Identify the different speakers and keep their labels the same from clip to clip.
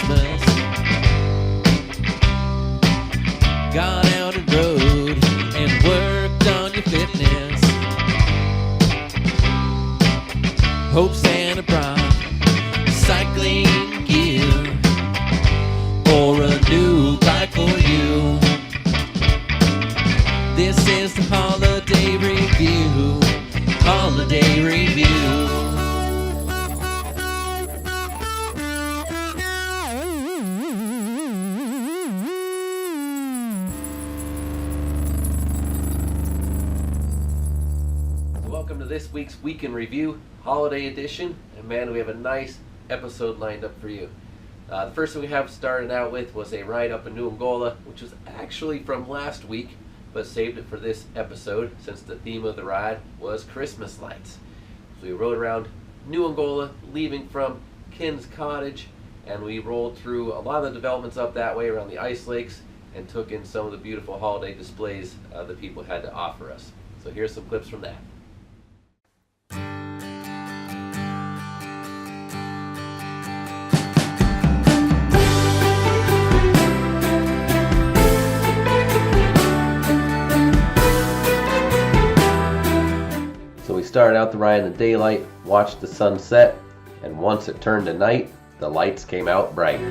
Speaker 1: Christmas. Gone out and rode and worked on your fitness. Hope Santa brought cycling gear or a new bike for you. This is the holiday review. Holiday review. Welcome to this week's Week in Review, Holiday Edition, and man, we have a nice episode lined up for you. The first thing we have started out with was a ride up in Nuangola, which was actually from last week, but saved it for this episode since the theme of the ride was Christmas lights. So we rode around Nuangola, leaving from Ken's Cottage, and we rolled through a lot of the developments up that way around the ice lakes and took in some of the beautiful holiday displays that people had to offer us. So here's some clips from that. We started out the ride in the daylight, watched the sun set, and once it turned to night, the lights came out bright.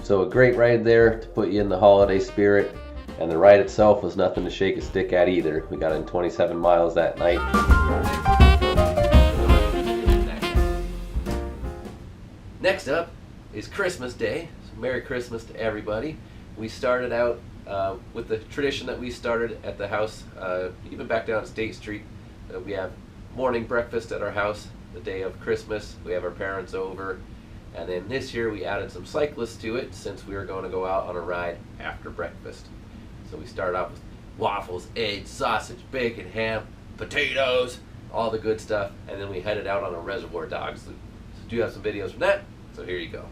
Speaker 1: So a great ride there to put you in the holiday spirit, and the ride itself was nothing to shake a stick at either. We got in 27 miles that night. Next up is Christmas Day. So Merry Christmas to everybody. We started out with the tradition that we started at the house, even back down State Street. We have morning breakfast at our house the day of Christmas. We have our parents over. And then this year we added some cyclists to it since we were going to go out on a ride after breakfast. So we started off with waffles, eggs, sausage, bacon, ham, potatoes, all the good stuff. And then we headed out on a Reservoir Dogs loop. So do have some videos from that, so here you go.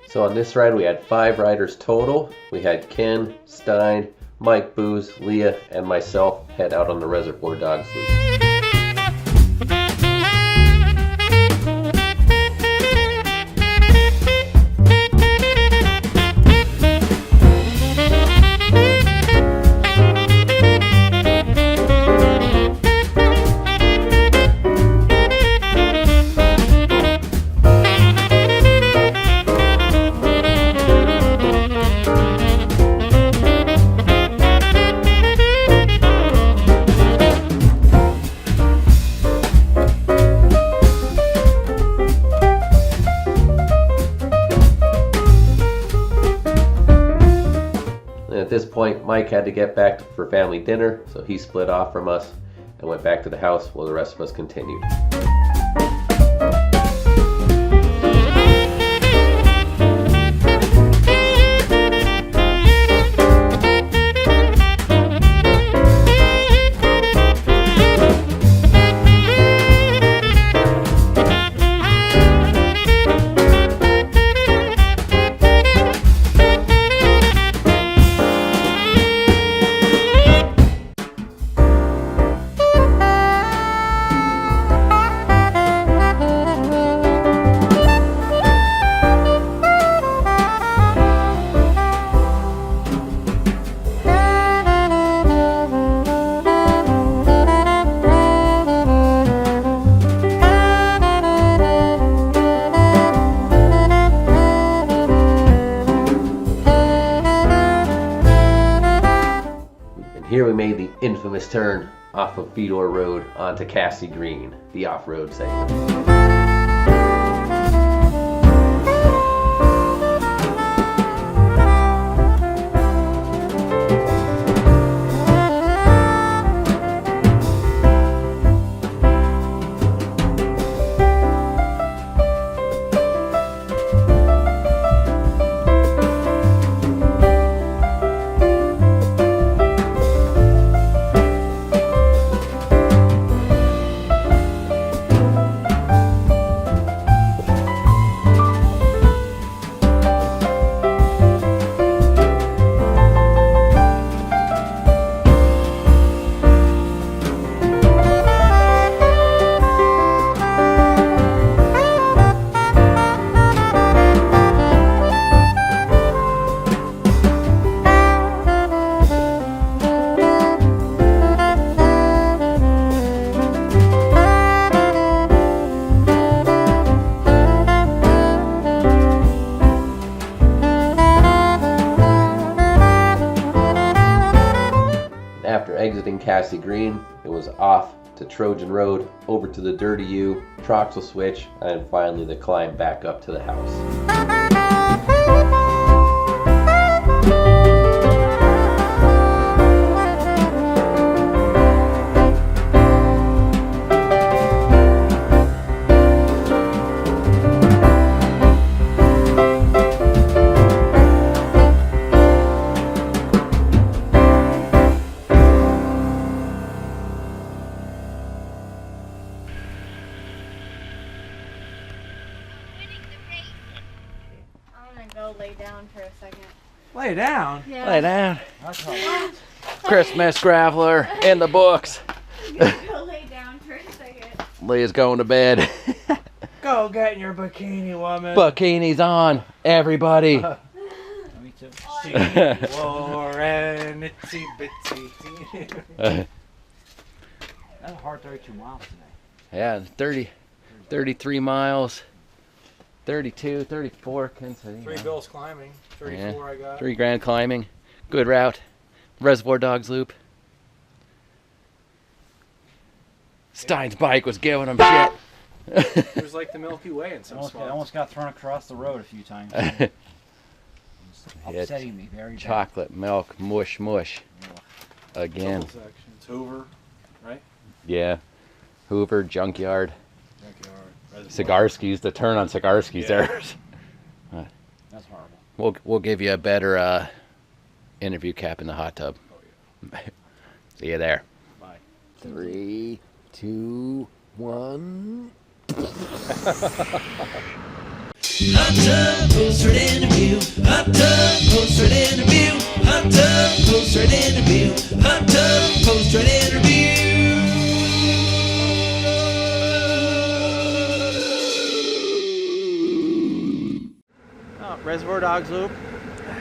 Speaker 1: So on this ride we had 5 riders total. We had Ken, Stein, Mike Booz, Leah, and myself head out on the Reservoir Dogs loop. At this point, Mike had to get back for family dinner, so he split off from us and went back to the house while the rest of us continued. Here we made the infamous turn off of Fedor Road onto Cassie Green, the off-road segment. After exiting Cassie Green, it was off to Trojan Road, over to the Dirty U, Troxel Switch, and finally the climb back up to the house.
Speaker 2: Go lay down for a second.
Speaker 3: Lay down?
Speaker 2: Yeah.
Speaker 1: Lay down. Christmas Graveler in the books.
Speaker 2: Go lay down for a second.
Speaker 1: Leah's going to bed.
Speaker 3: Go get your bikini, woman.
Speaker 1: Bikini's on, everybody.
Speaker 3: Me too. She wore an itsy bitsy.
Speaker 4: That's a hard 32 miles today.
Speaker 1: Yeah, 33 miles, 32, 34.
Speaker 3: Three bills climbing. 34 I got.
Speaker 1: 3 grand climbing. Good route. Reservoir Dogs loop. Stein's bike was giving him shit.
Speaker 3: It was like the Milky Way in some
Speaker 4: I
Speaker 3: spots.
Speaker 4: almost got thrown across the road a few times. Upsetting me very bad.
Speaker 1: Chocolate milk mush again.
Speaker 3: Couple sections. Hoover, right?
Speaker 1: Yeah, Hoover junkyard.
Speaker 3: Reservoir.
Speaker 1: Cigarski's, the turn on Cigarski's
Speaker 3: Yeah.
Speaker 1: there.
Speaker 4: That's horrible.
Speaker 1: We'll give you a better interview cap in the hot tub.
Speaker 3: Oh, yeah.
Speaker 1: See you there.
Speaker 3: Bye.
Speaker 1: 3, 2, 1.
Speaker 5: Hot tub poster interview. Hot tub poster interview. Hot tub poster interview. Hot tub poster interview.
Speaker 3: Reservoir Dogs loop.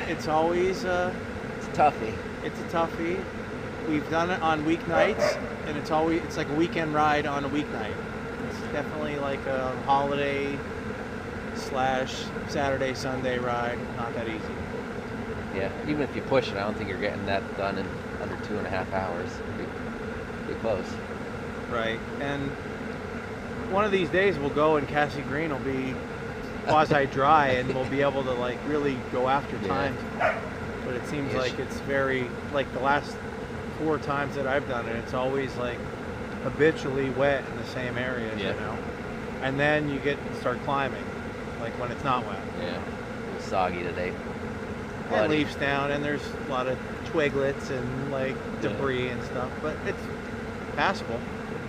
Speaker 3: It's always
Speaker 1: It's a toughie.
Speaker 3: it's a toughie. We've done it on weeknights, and it's like a weekend ride on a weeknight. It's definitely like a holiday / Saturday Sunday ride. Not that easy.
Speaker 1: Yeah, even if you push it, I don't think you're getting that done in under 2.5 hours. Be close.
Speaker 3: Right. And one of these days we'll go and Cassie Green will be quasi dry and we'll be able to like really go after
Speaker 1: Yeah.
Speaker 3: time. But it seems
Speaker 1: Yes.
Speaker 3: like it's very like the last 4 times that I've done it, it's always like habitually wet in the same areas,
Speaker 1: Yeah.
Speaker 3: you know. And then you start climbing, like when it's not wet.
Speaker 1: Yeah, a little soggy today.
Speaker 3: And
Speaker 1: Bloody.
Speaker 3: leaves down, and there's a lot of twiglets and like debris and stuff, but it's passable.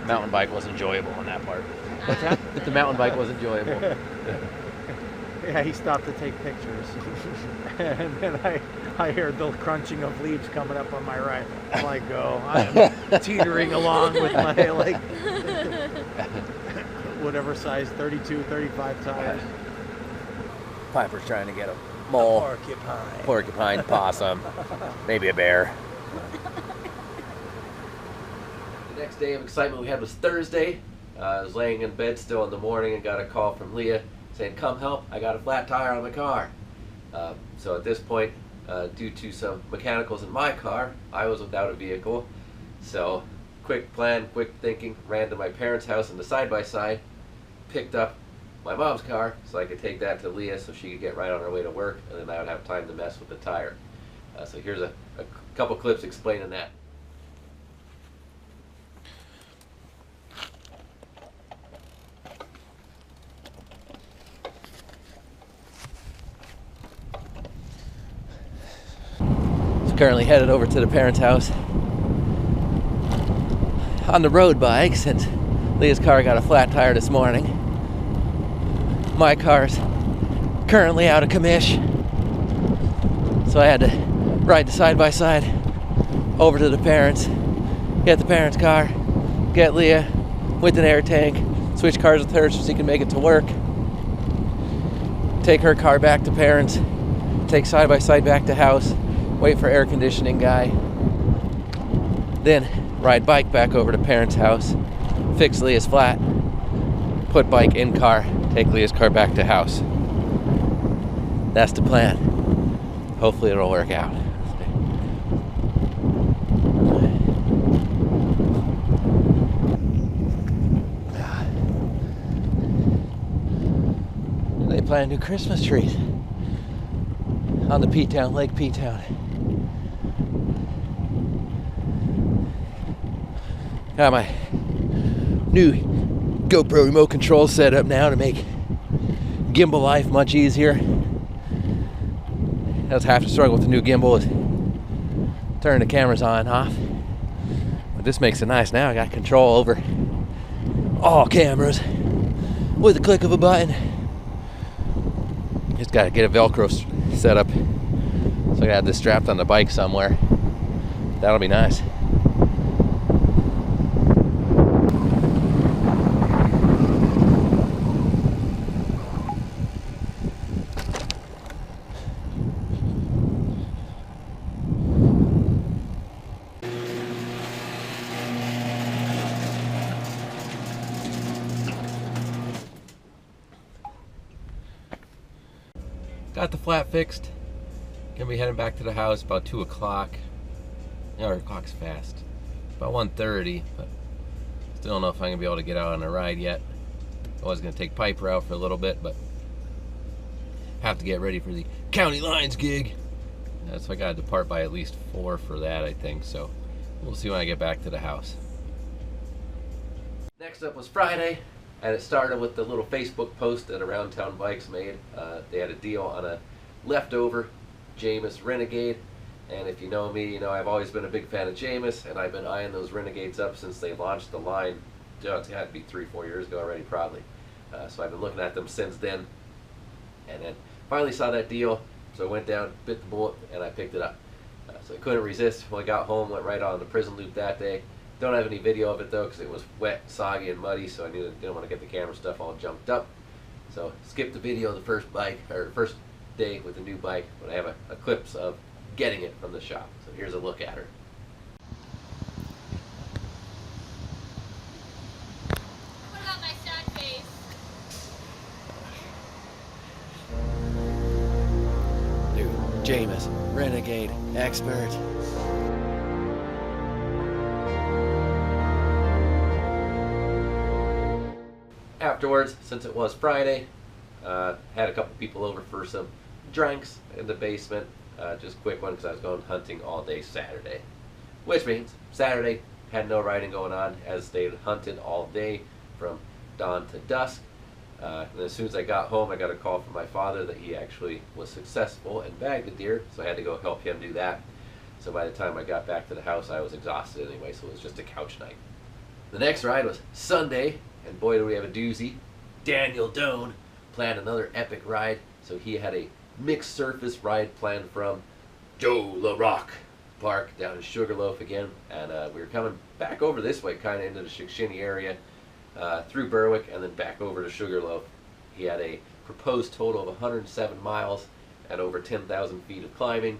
Speaker 1: Mountain bike was enjoyable on that part.
Speaker 3: What's that?
Speaker 1: The mountain bike was enjoyable.
Speaker 3: Yeah, he stopped to take pictures. And then I heard the crunching of leaves coming up on my right. I'm like, go. I'm teetering along with my, like, whatever size, 32, 35 tires.
Speaker 1: Piper's trying to get a mole, porcupine, possum, maybe a bear. The next day of excitement we had was Thursday. I was laying in bed still in the morning and got a call from Leah saying, "Come help, I got a flat tire on my car." So at this point, due to some mechanicals in my car, I was without a vehicle. So quick plan, quick thinking, ran to my parents' house in the side-by-side, picked up my mom's car so I could take that to Leah so she could get right on her way to work, and then I would have time to mess with the tire. So here's a couple clips explaining that. Currently headed over to the parents' house on the road bike since Leah's car got a flat tire this morning. My car's currently out of commish, so I had to ride the side-by-side over to the parents, get the parents' car, get Leah with an air tank, switch cars with her so she can make it to work, take her car back to parents, take side-by-side back to house, wait for air conditioning guy, then ride bike back over to parents' house, fix Leah's flat, put bike in car, take Leah's car back to house. That's the plan. Hopefully it'll work out. They plant a new Christmas tree on the P-Town, Lake P-Town. Got my new GoPro remote control set up now to make gimbal life much easier. That's half the struggle with the new gimbal is turning the cameras on and off. But this makes it nice now. I got control over all cameras with the click of a button. Just gotta get a Velcro set up. So I gotta have this strapped on the bike somewhere. That'll be nice. got the flat fixed. Gonna be heading back to the house about 2 o'clock. Our clock's fast. About 1:30, but still don't know if I'm gonna be able to get out on a ride yet. I was gonna take Piper out for a little bit, but have to get ready for the county lines gig. So I gotta depart by at least 4 for that, I think. So we'll see when I get back to the house. Next up was Friday, and it started with the little Facebook post that Around Town Bikes made. They had a deal on a leftover Jameis Renegade, and if you know me, you know I've always been a big fan of Jameis, and I've been eyeing those Renegades up since they launched the line. It's got to be 3-4 years ago already, probably. So I've been looking at them since then, and then finally saw that deal, so I went down, bit the bullet, and I picked it up. So I couldn't resist. When I got home, went right on the prison loop that day. Don't have any video of it though, because it was wet, soggy, and muddy, so I didn't want to get the camera stuff all jumped up. So skipped the video of the first bike, or first day with the new bike, but I have a clips of getting it from the shop. So here's a look at her.
Speaker 2: What about my sad face?
Speaker 1: Dude, Jameis, Renegade, expert. Afterwards, since it was Friday, had a couple people over for some drinks in the basement. Just quick one because I was going hunting all day Saturday. Which means Saturday had no riding going on as they hunted all day from dawn to dusk. And as soon as I got home, I got a call from my father that he actually was successful and bagged a deer, so I had to go help him do that. So by the time I got back to the house, I was exhausted anyway, so it was just a couch night. The next ride was Sunday, and boy do we have a doozy. Daniel Doan planned another epic ride, so he had a mixed surface ride planned from Joe LaRock Park down in Sugarloaf again, and we were coming back over this way, kind of into the Shikshini area, through Berwick, and then back over to Sugarloaf. He had a proposed total of 107 miles and over 10,000 feet of climbing,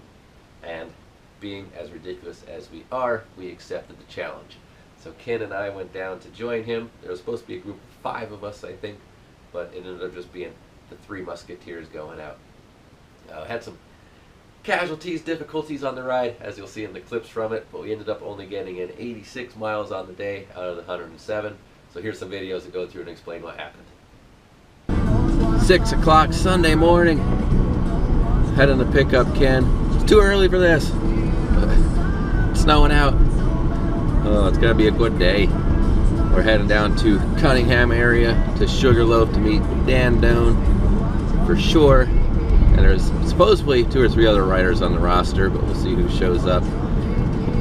Speaker 1: and being as ridiculous as we are, we accepted the challenge. So Ken and I went down to join him. There was supposed to be a group of 5 of us, I think, but it ended up just being the 3 musketeers going out. Had some casualties, difficulties on the ride, as you'll see in the clips from it, but we ended up only getting in 86 miles on the day out of the 107. So here's some videos that go through and explain what happened. 6 o'clock Sunday morning. Heading to pick up Ken. It's too early for this. It's snowing out. Oh, it's gonna be a good day. We're heading down to Cunningham area to Sugarloaf to meet Dan Doan for sure. And there's supposedly 2 or 3 other riders on the roster, but we'll see who shows up.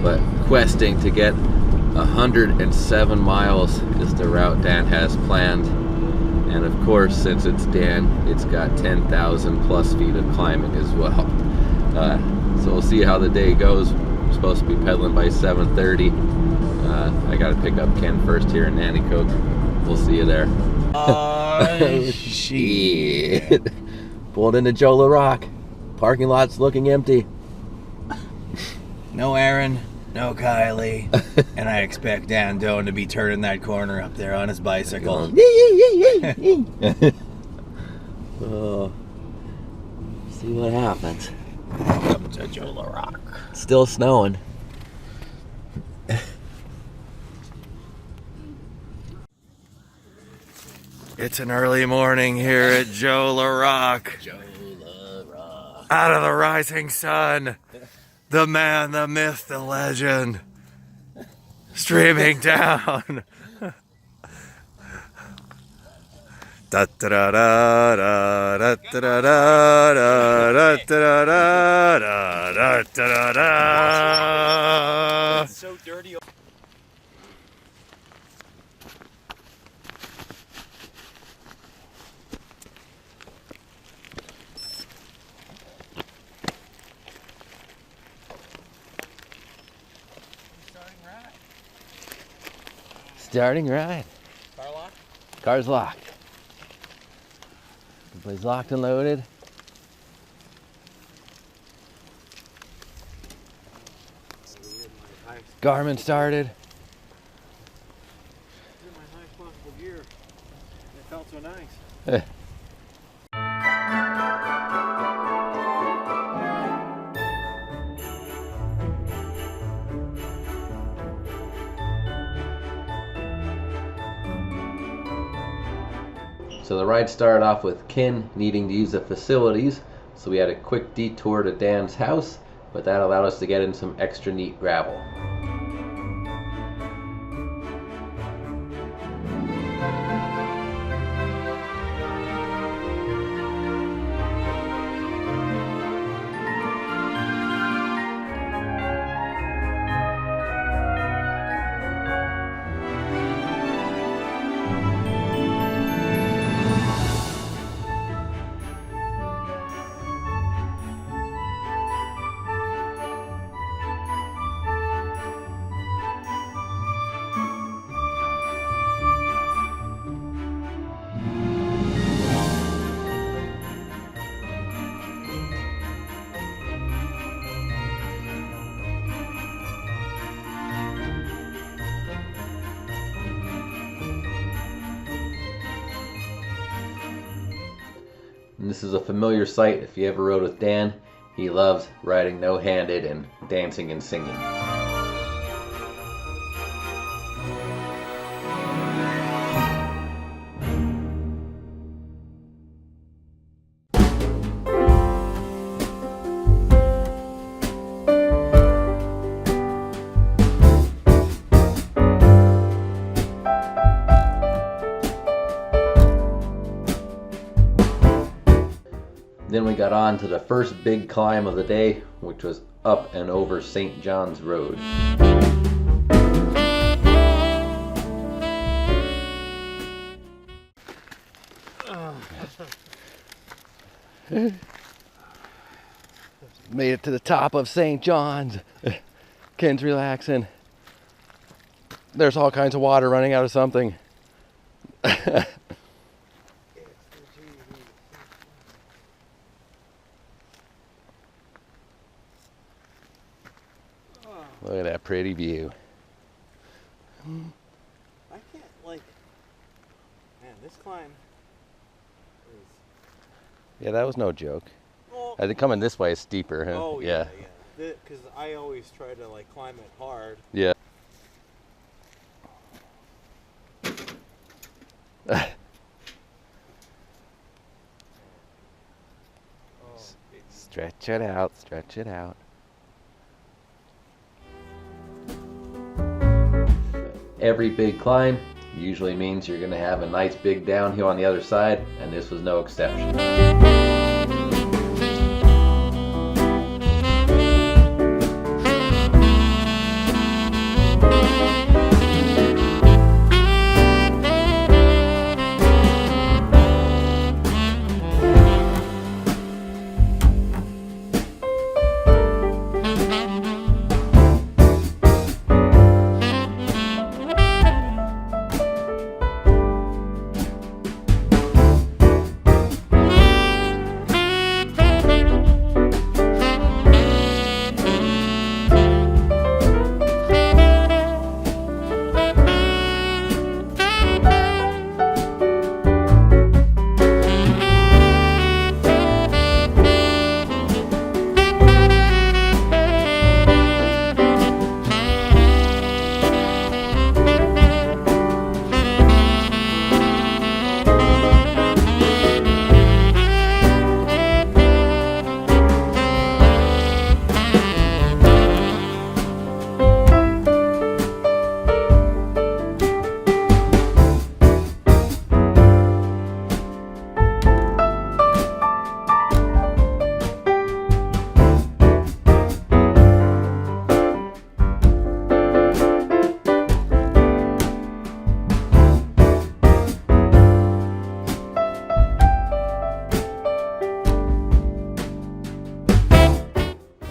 Speaker 1: But questing to get 107 miles is the route Dan has planned. And of course, since it's Dan, it's got 10,000 plus feet of climbing as well. So we'll see how the day goes. We're supposed to be pedaling by 7:30. I gotta pick up Ken first here in Nanticoke. We'll see you there. Shit. Pulled into Joe LaRock. Parking lot's looking empty.
Speaker 3: No Aaron, no Kylie, and I expect Dan Doan to be turning that corner up there on his bicycle.
Speaker 1: Oh, see what happens.
Speaker 3: Welcome to Joe LaRock.
Speaker 1: Still snowing.
Speaker 3: It's an early morning here at Joe LaRock.
Speaker 1: Joe LaRock.
Speaker 3: Out of the rising sun, the man, the myth, the legend, streaming down. Da da da da da da da da da da da da da.
Speaker 4: It's so dirty.
Speaker 1: Starting ride.
Speaker 3: Car lock?
Speaker 1: Car's locked. Everybody's locked and loaded. Garmin started.
Speaker 3: In my highest possible gear. It felt so nice.
Speaker 1: So the ride started off with Ken needing to use the facilities, so we had a quick detour to Dan's house, but that allowed us to get in some extra neat gravel. And this is a familiar sight if you ever rode with Dan. He loves riding no-handed and dancing and singing. Then we got on to the first big climb of the day, which was up and over St. John's Road. Made it to the top of St. John's. Ken's relaxing. There's all kinds of water running out of something. Look at that pretty view.
Speaker 3: I can't, like, man, this climb is...
Speaker 1: Yeah, that was no joke.
Speaker 3: Well,
Speaker 1: I think coming this way is steeper, huh?
Speaker 3: oh, yeah. Because I always try to, like, climb it hard.
Speaker 1: Yeah. Stretch it out, stretch it out. Every big climb usually means you're going to have a nice big downhill on the other side, and this was no exception.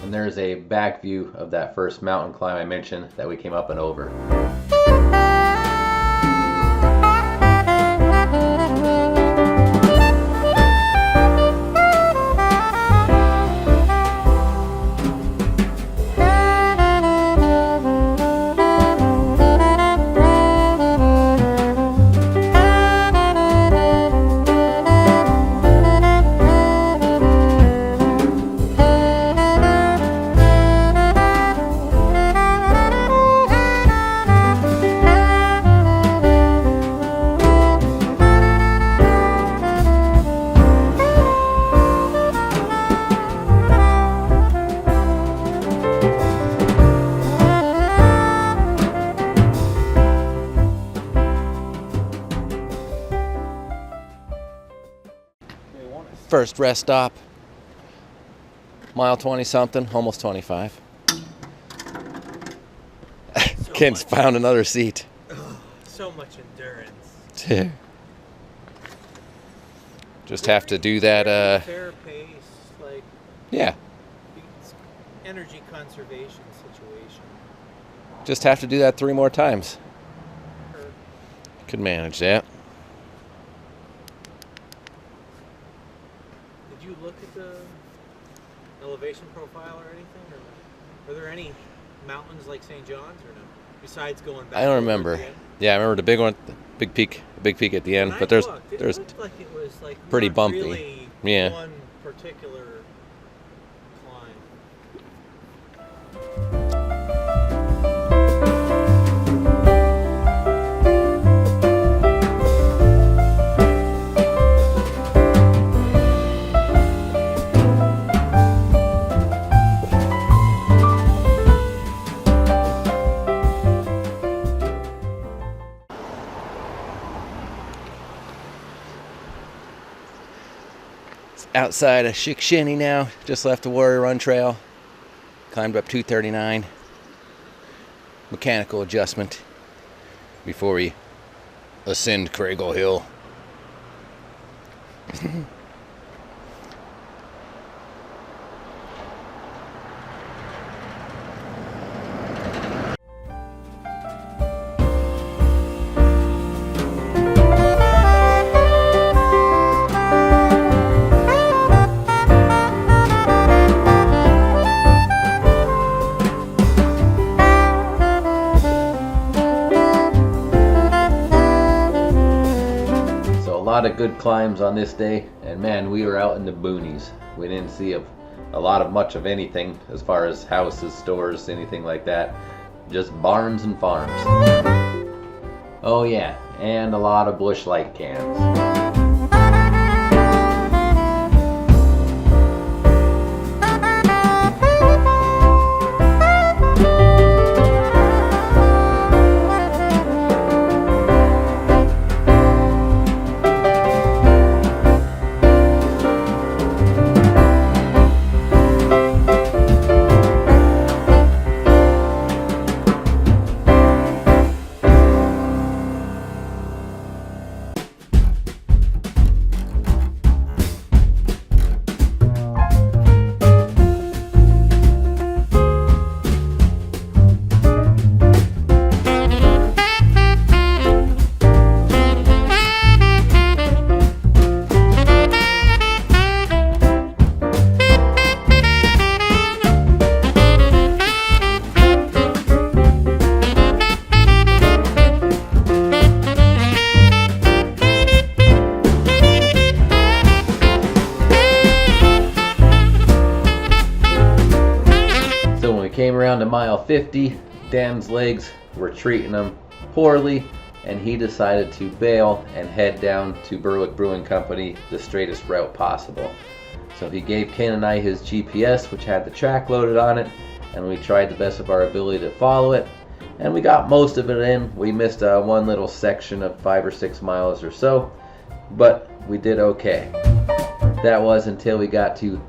Speaker 1: And there's a back view of that first mountain climb I mentioned that we came up and over. First rest stop. Mile 20 something, almost 25. Ken's found another seat.
Speaker 3: So much endurance.
Speaker 1: Just have to do that.
Speaker 3: Fair pace, like
Speaker 1: Yeah.
Speaker 3: it's energy conservation situation.
Speaker 1: Just have to do that 3 more times.
Speaker 3: Or
Speaker 1: Could manage that.
Speaker 3: did you look at the elevation profile or anything? Or are there any mountains like St. John's or no? Besides going back.
Speaker 1: I don't
Speaker 3: over
Speaker 1: remember.
Speaker 3: again?
Speaker 1: Yeah, I remember the big one, the big peak at the end.
Speaker 3: When
Speaker 1: But
Speaker 3: I
Speaker 1: there's
Speaker 3: looked, it
Speaker 1: there's
Speaker 3: looked like it was like
Speaker 1: pretty
Speaker 3: not
Speaker 1: bumpy.
Speaker 3: Really
Speaker 1: Yeah.
Speaker 3: One particular climb.
Speaker 1: outside of Shikshinny now. Just left the Warrior Run Trail. Climbed up 239. Mechanical adjustment before we ascend Craigle Hill. A lot of good climbs on this day, and man, we were out in the boonies. We didn't see a lot of much of anything as far as houses, stores, anything like that. Just barns and farms. Oh yeah, and a lot of Busch Light cans. Came around to mile 50, Dan's legs were treating him poorly, and he decided to bail and head down to Berwick Brewing Company, the straightest route possible. So he gave Ken and I his GPS, which had the track loaded on it, and we tried the best of our ability to follow it, and we got most of it in. We missed one little section of 5 or 6 miles or so, but we did okay. That was until we got to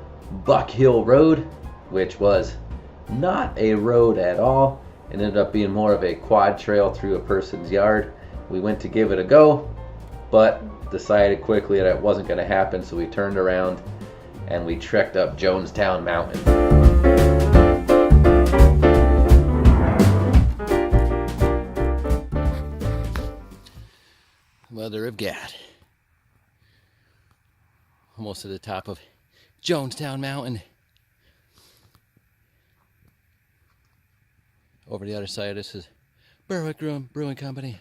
Speaker 1: Buck Hill Road, which was not a road at all. It ended up being more of a quad trail through a person's yard. We went to give it a go, but decided quickly that it wasn't going to happen, so we turned around and we trekked up Jonestown Mountain. Mother of God. Almost to the top of Jonestown Mountain. Over the other side, this is Berwick Brewing Company.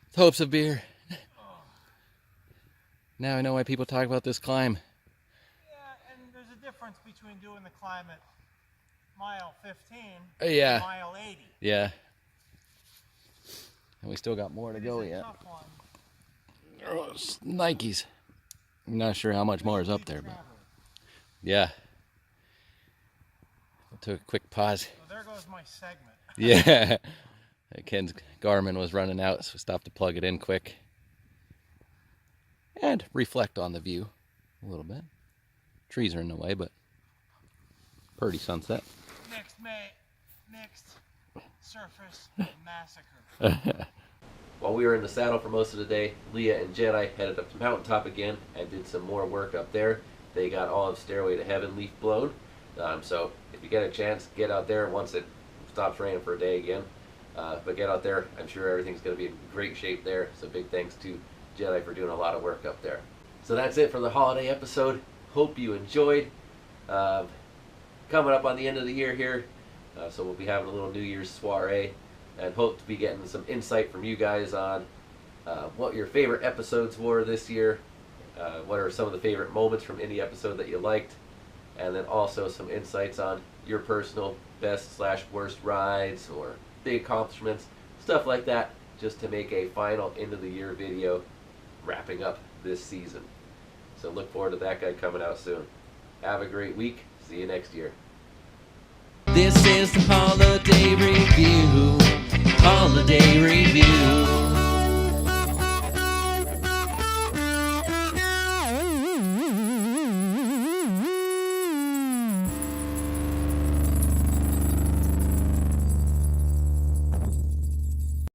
Speaker 1: With hopes of beer. Now I know why people talk about this climb.
Speaker 3: Yeah, and there's a difference between doing the climb at mile 15
Speaker 1: Yeah.
Speaker 3: and mile 80.
Speaker 1: Yeah. And we still got more to go
Speaker 3: It's a
Speaker 1: yet.
Speaker 3: tough one.
Speaker 1: Oh, it's Nikes. I'm not sure how much more is up there, but yeah. I took a quick pause.
Speaker 3: So there goes my segment.
Speaker 1: Yeah. Ken's Garmin was running out, so we stopped to plug it in quick. And reflect on the view. a little bit. Trees are in the way, but pretty sunset.
Speaker 3: Next surface massacre.
Speaker 1: While we were in the saddle for most of the day, Leah and Jedi headed up to Mountaintop again and did some more work up there. They got all of Stairway to Heaven leaf blown. So if you get a chance, get out there once it stops raining for a day again. But get out there. I'm sure everything's going to be in great shape there. So big thanks to Jedi for doing a lot of work up there. So that's it for the holiday episode. Hope you enjoyed. Coming up on the end of the year here, so we'll be having a little New Year's soiree, and hope to be getting some insight from you guys on what your favorite episodes were this year, what are some of the favorite moments from any episode that you liked, and then also some insights on your personal best/worst rides or big accomplishments, stuff like that, just to make a final end of the year video wrapping up this season. So look forward to that guy coming out soon. Have a great week. See you next year.
Speaker 5: This is the holiday review. Holiday review.